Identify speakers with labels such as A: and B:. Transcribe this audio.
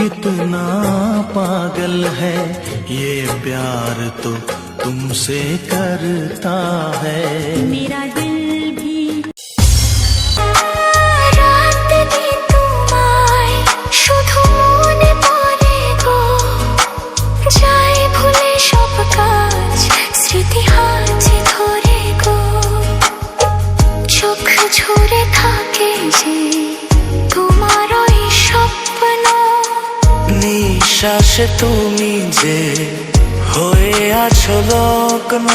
A: कितना पागल है ये प्यार तो तुमसे करता है।
B: मेरा दिल भी
C: রাত দিন তোমায় শুধু মনে পড়ে গো, যাই ভুলে সব কাজ স্মৃতি হাতে ধরে গো, চোখ ঝরে থাকে যে তোমার ওই স্বপ্ন,
A: নিঃশ্বাসে তুমি যে হয়ে আছো লগ্ন।